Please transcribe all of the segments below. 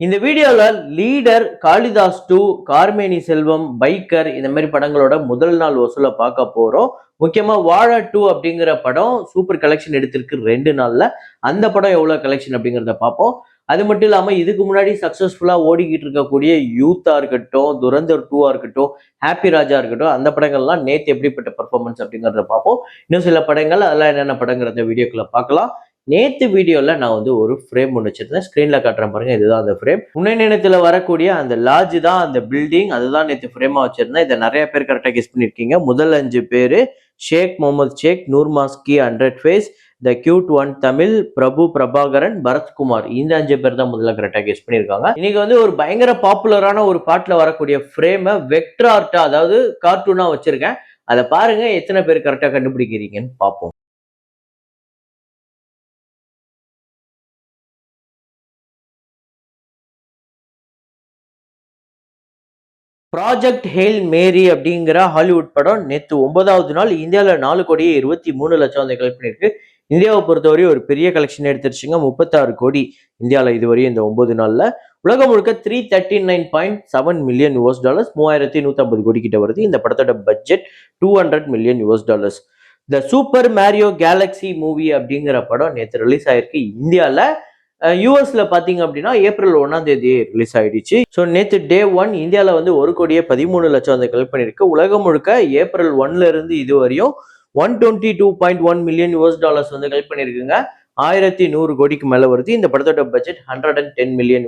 இந்த வீடியோல லீடர், காளிதாஸ் 2, கார்மேனி செல்வம், பைக்கர் இந்த மாதிரி படங்களோட முதல் நாள் வசூலை பார்க்க போறோம். முக்கியமா வாழா 2 அப்படிங்கிற படம் சூப்பர் கலெக்ஷன் எடுத்திருக்கு 2 நாள்ல. அந்த படம் எவ்வளவு கலெக்ஷன் அப்படிங்கிறத பார்ப்போம். அது மட்டும் இல்லாம இதுக்கு முன்னாடி சக்சஸ்ஃபுல்லா ஓடிக்கிட்டு இருக்கக்கூடிய யூத்தா இருக்கட்டும், துரந்தர் 2 இருக்கட்டும், ஹாப்பி ராஜா இருக்கட்டும், அந்த படங்கள்லாம் நேத்து எப்படிப்பட்ட பெர்ஃபார்மன்ஸ் அப்படிங்கிறத பார்ப்போம். இன்னும் சில படங்கள் அதெல்லாம் என்னென்ன படங்கிறத வீடியோக்குள்ள பார்க்கலாம். நேத்து வீடியோல நான் ஒரு ஃப்ரேம் ஒன்று வச்சிருந்தேன். ஸ்கிரீன்ல காட்டுறேன் பாருங்க, இதுதான் அந்த ஃப்ரேம். முன்னை நினைத்துல வரக்கூடிய அந்த லாட்ஜ் தான் அந்த பில்டிங், அதுதான் நேத்து ஃப்ரேமா வச்சிருந்தேன். இதை நிறைய பேர் கரெக்டா கெஸ் பண்ணிருக்கீங்க. முதல் 5 பேரு ஷேக் முகமது ஷேக், நூர் மாஸ்கி, 100 ஃபேஸ், த கியூட் ஒன் தமிழ், பிரபு பிரபாகரன், பரத்குமார், இந்த 5 பேர் தான் முதல்ல கரெக்டா கெஸ் பண்ணிருக்காங்க. இன்னைக்கு ஒரு பயங்கர பாப்புலரான ஒரு பாட்டுல வரக்கூடிய ஃப்ரேமை வெக்டர் ஆர்ட்டா, அதாவது கார்ட்டூனா வச்சிருக்கேன். அதை பாருங்க, எத்தனை பேர் கரெக்டா கண்டுபிடிக்கிறீங்கன்னு பார்ப்போம். ப்ராஜெக்ட் ஹெயில் மேரி அப்படிங்கிற ஹாலிவுட் படம் நேற்று 9வது நாள் இந்தியாவில் 4,23,00,000 வந்து கலெக்ட் பண்ணியிருக்கு. இந்தியாவை பொறுத்தவரை ஒரு பெரிய கலெக்ஷன் எடுத்துருச்சுங்க. 36 கோடி இந்தியாவில் இதுவரையும் இந்த 9 நாளில். உலகம் முழுக்க $339.7 மில்லியன், 3,150 கோடி கிட்ட வருது. இந்த படத்தோட பட்ஜெட் $200 மில்லியன். த சூப்பர் மேரியோ கேலக்சி மூவி அப்படிங்கிற படம் நேற்று ரிலீஸ் ஆயிருக்கு இந்தியாவில். யூஎஸ்ல பாத்தீங்க அப்படின்னா ஏப்ரல் 1ஆம் தேதி ரிலீஸ் ஆயிடுச்சு. ஸோ நேற்று டே 1 இந்தியாவில் 1,13,00,000 வந்து கலெக்ட் பண்ணிருக்கு. உலகம் முழுக்க ஏப்ரல் 1ல இருந்து இது வரையும் $122.1 மில்லியன் வந்து கலெக்ட் பண்ணிருக்குங்க. 1,100 கோடிக்கு மேல வருது. இந்த படத்தோட பட்ஜெட் $110 மில்லியன்.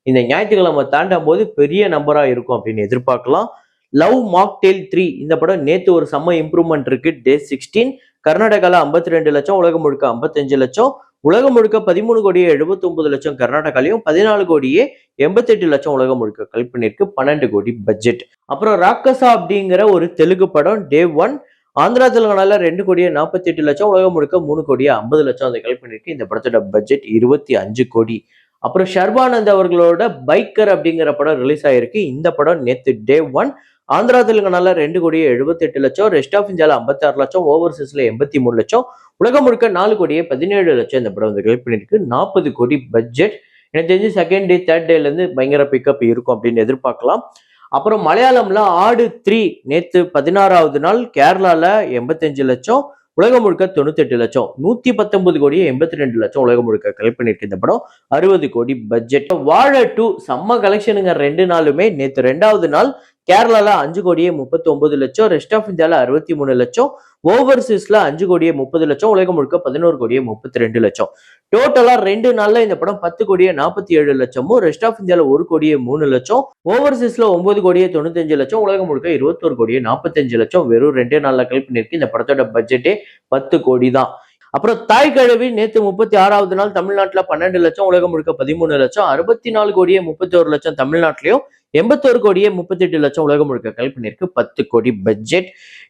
இந்த ஞாயிற்றுக்கிழமை தாண்டும் போது பெரிய நம்பரா இருக்கும் அப்படின்னு எதிர்பார்க்கலாம். லவ் மாக்டெயில் 3 இந்த படம் நேற்று ஒரு செம்ம இம்ப்ரூவ்மெண்ட் இருக்கு. டே 16 கர்நாடகாவில் 52 லட்சம், உலகம் முழுக்க 55 லட்சம், உலகம் முழுக்க 13 கோடியே 79 லட்சம் கர்நாடகாலையும், 14 கோடியே 88 லட்சம் உலகம் முழுக்க கலெக்ட் பண்ணிருக்கு. 12 கோடி பட்ஜெட். அப்புறம் ராக்கசா அப்படிங்கிற ஒரு தெலுங்கு படம் டே 1 ஆந்திரா தெலுங்கானால 2 கோடியே 48 லட்சம், உலகம் முழுக்க 3 கோடியே 50 லட்சம் அதை கலெக்ட் பண்ணிருக்கு. இந்த படத்தோட பட்ஜெட் 25 கோடி. அப்புறம் ஷர்பானந்த் அவர்களோட பைக்கர் அப்படிங்கிற படம் ரிலீஸ் ஆயிருக்கு. இந்த படம் நேற்று டே 1 ஆந்திரா தெலுங்கானால 2 கோடியே 78 லட்சம், ரெஸ்ட் ஆஃப் இந்தியாவில் 56 லட்சம், ஓவர்சீஸ்ல 83 லட்சம், உலகம் முழுக்க 4 கோடியே 17 லட்சம் இந்த படம் வந்து கலெக்ட் பண்ணிருக்கு. 40 கோடி பட்ஜெட். எனக்கு தெரிஞ்சு செகண்ட் டே தேர்ட் டேல இருந்து பயங்கர பிக்கப் இருக்கும் அப்படின்னு எதிர்பார்க்கலாம். அப்புறம் மலையாளம்ல ஆடு 3 நேற்று 16வது நாள் கேரளால 85 லட்சம், உலகம் முழுக்க 98 லட்சம், 119 கோடியே 82 லட்சம் உலகம் முழுக்க கலெக்ட் பண்ணிருக்கு. இந்த படம் 60 கோடி பட்ஜெட். வாழ 2 செம்ம கலெக்ஷனுங்க 2 நாளுமே. நேற்று 2வது நாள் கேரளால 5 கோடியே 39 லட்சம், ரெஸ்ட் ஆஃப் இந்தியால 63 லட்சம், ஓவர்சீஸ்ல 5 கோடியே 30 லட்சம், உலகம் முழுக்க 11 கோடியே 32 லட்சம். டோட்டலா 2 நாள்ல இந்த படம் 10 கோடியே 47 லட்சமும், ரெஸ்ட் ஆஃப் இந்தியால 1 கோடியே 3 லட்சம், ஓவர்சீஸ்ல 9 கோடியே 95 லட்சம், உலகம் முழுக்க 21 கோடியே 45 லட்சம் வெறும் 2 நாள்ல கலெக்ட் பண்ணிருக்கு. இந்த படத்தோட பட்ஜெட்டே 10 கோடி தான். அப்புறம் தாய் கழவி நேற்று 36வது நாள் தமிழ்நாட்டுல 12 லட்சம், உலகம் முழுக்க 13 லட்சம், 64 கோடியே 31 லட்சம் தமிழ்நாட்டிலையும், 81 கோடியே 38 லட்சம் உலகம் முழுக்க கலெக்ட் பண்ணிருக்கு. 10 கோடி பட்ஜெட்.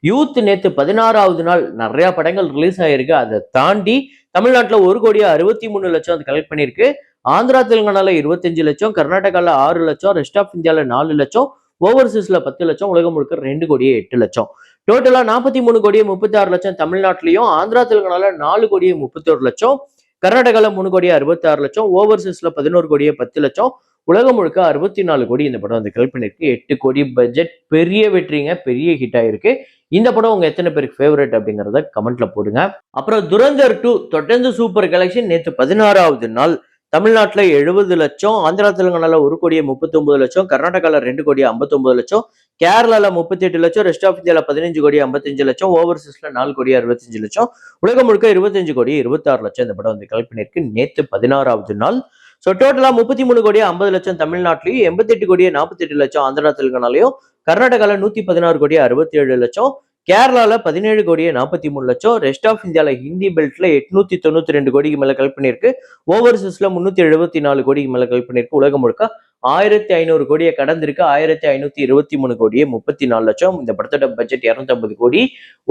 யூத் நேற்று 16வது நாள் நிறைய படங்கள் ரிலீஸ் ஆயிருக்கு. அதை தாண்டி தமிழ்நாட்டில் 1 கோடியே 63 லட்சம் அது கலெக்ட் பண்ணிருக்கு. ஆந்திரா தெலுங்கானால 25 லட்சம், கர்நாடகால 6 லட்சம், ரெஸ்ட் ஆஃப் இந்தியால 4 லட்சம், ஓவர்சீஸ்ல 10 லட்சம், உலகம் முழுக்க 2 கோடியே 8 லட்சம். டோட்டலா 43 கோடியே 36 லட்சம் தமிழ்நாட்டிலையும், ஆந்திரா தெலுங்கானால 4 கோடியே 31 லட்சம், கர்நாடகால 3 கோடியே 66 லட்சம், ஓவர்சீஸ்ல 11 கோடியே 10 லட்சம், உலகம் முழுக்க 64 கோடி இந்த படம் வந்து கலெக்ட் பண்ணிருக்கு. 8 கோடி பட்ஜெட். பெரிய வெற்றிங்க, பெரிய ஹிட் ஆயிருக்கு. இந்த படம் உங்க எத்தனை பேருக்கு ஃபேவரட் அப்படிங்கறத கமெண்ட்ல போடுங்க. அப்புறம் துரந்தர் 2 தொடர்ந்து சூப்பர் கலெக்ஷன். நேற்று 16வது நாள் தமிழ்நாட்டுல 70 லட்சம், ஆந்திரா தெலுங்கானால 1 கோடியே 39 லட்சம், கர்நாடகால 2 கோடியே 59 லட்சம், கேரளால 38 லட்சம், ரெஸ்ட் ஆஃப் இந்தியால 15 கோடி 55 லட்சம், ஓவர்சீஸ்ல 4 கோடி 65 லட்சம், உலகம் முழுக்க 25 கோடி 26 லட்சம் இந்த படம் வந்து கலெக்ட் பண்ணிருக்கு. நேற்று 16வது நாள். ஸோ டோட்டலா 33 கோடியே 50 லட்சம் தமிழ்நாட்டிலையும், 88 கோடியே 48 லட்சம் ஆந்திரா தெலுங்கானாலையும், கர்நாடகால 116 கோடியே 67 லட்சம், கேரளால 17 கோடியே 43 லட்சம், ரெஸ்ட் ஆஃப் இந்தியால ஹிந்தி பெல்ட்ல 892 கோடிக்கு மேல கலெக்ட் பண்ணிருக்கு. ஓவர்சீஸ்ல 374 கோடிக்கு மேல கலெக்ட் பண்ணிருக்கு. உலகம் முழுக்க 1500 கோடியை கடந்திருக்கு. 1523 கோடியே 34 லட்சம். இந்த படத்தோட பட்ஜெட் 250 கோடி.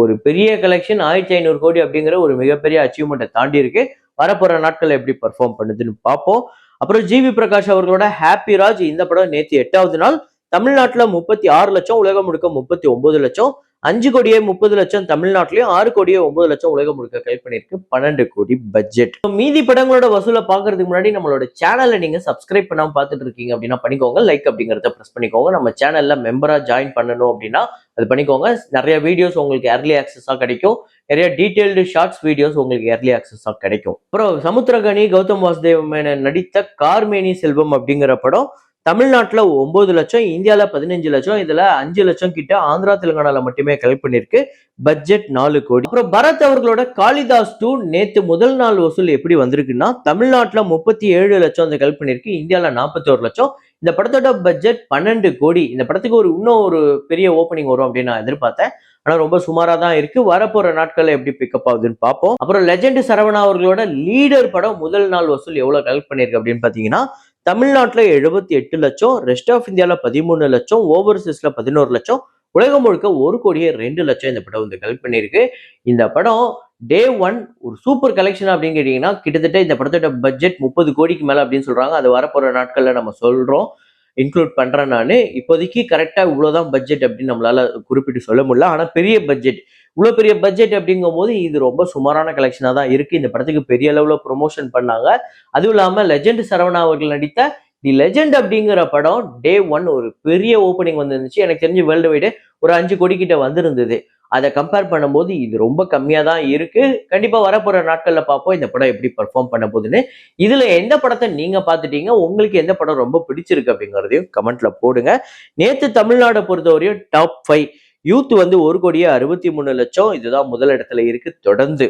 ஒரு பெரிய கலெக்ஷன். 1500 கோடி அப்படிங்கிற ஒரு மிகப்பெரிய அச்சீவ்மெண்ட்டை தாண்டி இருக்கு. வரப்போற நாட்கள் எப்படி பர்ஃபார்ம் பண்ணுதுன்னு பார்ப்போம். அப்புறம் ஜிவி பிரகாஷ் அவர்களோட ஹாப்பி ராஜ் இந்த படம் நேற்று 8வது நாள் தமிழ்நாட்டுல 36 லட்சம், உலகம் முழுக்க 39 லட்சம், 5 கோடியே 30 லட்சம் தமிழ்நாட்டிலையும் 6 கோடியே 9 லட்சம் உலகம் முழுக்க கலெக்ட் பண்ணிருக்கு. 12 கோடி பட்ஜெட். மீதி படங்களோட வசூலை பாக்குறதுக்கு முன்னாடி நம்மளோட சேனலை நீங்க சப்ஸ்கிரைப் பண்ணாம பார்த்துட்டு இருக்கீங்க அப்படின்னா பண்ணிக்கோங்க. லைக் அப்படிங்கறத பிரஸ் பண்ணிக்கோங்க. நம்ம சேனல்ல மெம்பரா ஜாயின் பண்ணணும் அப்படின்னா அது பண்ணிக்கோங்க. நிறைய வீடியோஸ் உங்களுக்கு ஏர்லி ஆக்சஸா கிடைக்கும். நிறைய டீடைல்டு ஷார்ட்ஸ் வீடியோஸ் உங்களுக்கு ஏர்லி ஆக்சஸா கிடைக்கும். அப்புறம் சமுத்திரகனி கௌதம் வாசுதேவ் மேனன் நடித்த கார்மேனி செல்வம் அப்படிங்கிற படம் தமிழ்நாட்டுல 9 லட்சம், இந்தியால 15 லட்சம், இதுல 5 லட்சம் கிட்ட ஆந்திரா தெலுங்கானால மட்டுமே கலெக்ட் பண்ணிருக்கு. பட்ஜெட் 4 கோடி. அப்புறம் பரத் அவர்களோட காளிதாஸ் 2 நேத்து முதல் நாள் வசூல் எப்படி வந்திருக்குன்னா தமிழ்நாட்டுல 37 லட்சம் வந்து கலெக்ட் பண்ணிருக்கு. இந்தியால 41 லட்சம். இந்த படத்தோட பட்ஜெட் 12 கோடி. இந்த படத்துக்கு இன்னும் ஒரு பெரிய ஓப்பனிங் வரும் அப்படின்னு நான் எதிர்பார்த்தேன். ஆனா ரொம்ப சுமாரா தான் இருக்கு. வரப்போற நாட்கள்ல எப்படி பிக்கப் ஆகுதுன்னு பார்ப்போம். அப்புறம் லெஜெண்ட் சரவணா அவர்களோட லீடர் படம் முதல் நாள் வசூல் எவ்வளவு கலெக்ட் பண்ணிருக்கு அப்படின்னு பாத்தீங்கன்னா தமிழ்நாட்டுல 78 லட்சம், ரெஸ்ட் ஆஃப் இந்தியால 13 லட்சம், ஓவர்சீஸ்ல 11 லட்சம், உலகம் முழுக்க 1 கோடியே 2 லட்சம் இந்த படம் வந்து கலெக்ட் பண்ணிருக்கு. இந்த படம் டே 1 ஒரு சூப்பர் கலெக்ஷன் அப்படின்னு கேட்டீங்கன்னா கிட்டத்தட்ட இந்த படத்தோட பட்ஜெட் 30 கோடிக்கு மேல அப்படின்னு சொல்றாங்க. அது வரப்போற நாட்கள்ல நம்ம சொல்றோம், இன்க்ளூட் பண்றேன் நானு. இப்போதைக்கு கரெக்டா இவ்வளவுதான் பட்ஜெட் அப்படின்னு நம்மளால குறிப்பிட்டு சொல்ல முடியல. ஆனா பெரிய பட்ஜெட், இவ்வளவு பெரிய பட்ஜெட் அப்படிங்கும் போது இது ரொம்ப சுமாரான கலெக்ஷனா தான் இருக்கு. இந்த படத்துக்கு பெரிய அளவுல ப்ரொமோஷன் பண்ணாங்க. அதுவும் இல்லாம லெஜெண்ட் சரவணா அவர்கள் நடித்த தி லெஜெண்ட் அப்படிங்கிற படம் டே 1 ஒரு பெரிய ஓப்பனிங் வந்துருந்துச்சு. எனக்கு தெரிஞ்சு வேர்ல்டு வைடு ஒரு 5 கோடி கிட்ட வந்திருந்தது. அதை கம்பேர் பண்ணும்போது இது ரொம்ப கம்மியா தான் இருக்கு. கண்டிப்பா வரப்போற நாட்கள்ல பார்ப்போம் இந்த படம் எப்படி பெர்ஃபார்ம் பண்ண போகுதுன்னு. இதுல எந்த படத்தை நீங்க பார்த்துட்டீங்க, உங்களுக்கு எந்த படம் ரொம்ப பிடிச்சிருக்கு அப்படிங்கறதையும் கமெண்ட்ல போடுங்க. நேத்து தமிழ்நாடு பொறுத்தவரையும் டாப் 5 யூத் வந்து 1 கோடியே 63 லட்சம், இதுதான் முதல் இடத்துல இருக்கு. தொடர்ந்து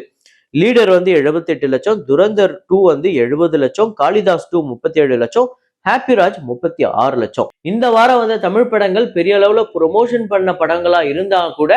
லீடர் வந்து 78 லட்சம், துரந்தர் 2 வந்து 70 லட்சம், காளிதாஸ் 2 37 லட்சம், ஹாப்பிராஜ் 36 லட்சம். இந்த வாரம் வந்து தமிழ் படங்கள் பெரிய அளவுல ப்ரொமோஷன் பண்ண படங்களா இருந்தா கூட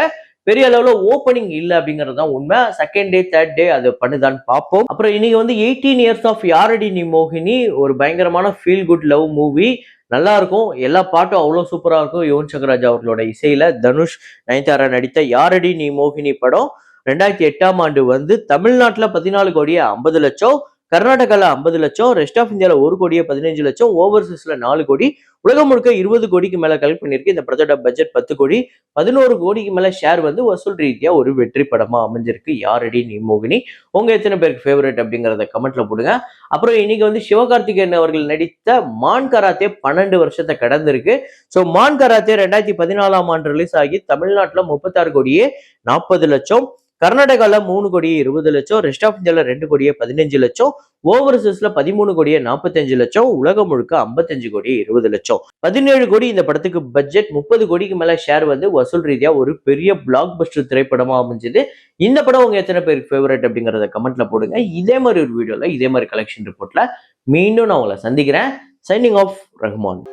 பெரிய அளவுல ஓப்பனிங் இல்ல அப்படிங்கிறது தான் உண்மை. செகண்ட் டே தேர்ட் டே அது பண்ணுதான்னு பார்ப்போம். அப்புறம் இன்னைக்கு வந்து 18 இயர்ஸ் ஆஃப் யாரடி நீ மோகினி, ஒரு பயங்கரமான ஃபீல் குட் லவ் மூவி. நல்லா இருக்கும். எல்லா பாட்டும் அவ்வளவு சூப்பரா இருக்கும். யுவன் சங்கர் ராஜா அவர்களோட இசையில தனுஷ் நயன்தாரா நடித்த யாரடி நீ மோகினி படம் 2008ஆம் ஆண்டு வந்து தமிழ்நாட்டுல 14 கோடியே 50 லட்சம், கர்நாடகால 50 லட்சம், ரெஸ்ட் ஆஃப் இந்தியால 1 கோடியே 15 லட்சம், ஓவர்சீஸ்ல 4 கோடி, உலகம் முழுக்க 20 கோடிக்கு மேல கலெக்ட் பண்ணிருக்கு. இந்த படத்தோட பட்ஜெட் 10 கோடி, 11 கோடிக்கு மேல ஷேர் வந்து வசூல் ரீதியா ஒரு வெற்றி படமா அமைஞ்சிருக்கு யாரடி நீ மோகினி. உங்க எத்தனை பேருக்கு ஃபேவரட் அப்படிங்கறத கமெண்ட்ல போடுங்க. அப்புறம் இன்னைக்கு வந்து சிவகார்த்திகேயன் அவர்கள் நடித்த மான் கராத்தே 12 வருஷத்தை கடந்திருக்கு. ஸோ மான் கராத்தே 2014ஆம் ஆண்டு ரிலீஸ் ஆகி தமிழ்நாட்டுல 36 கோடியே 40 லட்சம், கர்நாடகால 3 கோடியே 20 லட்சம், ரெஸ்ட் ஆஃப் இந்தியால 2 கோடியே 15 லட்சம், ஓவர்சீஸ்ல 13 கோடியே 45 லட்சம், உலகம் முழுக்க 55 கோடியே 20 லட்சம். 17 கோடி இந்த படத்துக்கு பட்ஜெட், 30 கோடிக்கு மேல ஷேர் வந்து வசூல் ரீதியா ஒரு பெரிய பிளாக் பஸ்டர் திரைப்படமா அமைஞ்சது. இந்த படம் உங்க எத்தனை பேருக்கு ஃபேவரட் அப்படிங்கறத கமெண்ட்ல போடுங்க. இதே மாதிரி ஒரு வீடியோல இதே மாதிரி கலெக்ஷன் ரிப்போர்ட்ல மீண்டும் நான் உங்களை சந்திக்கிறேன். Signing off Rahman.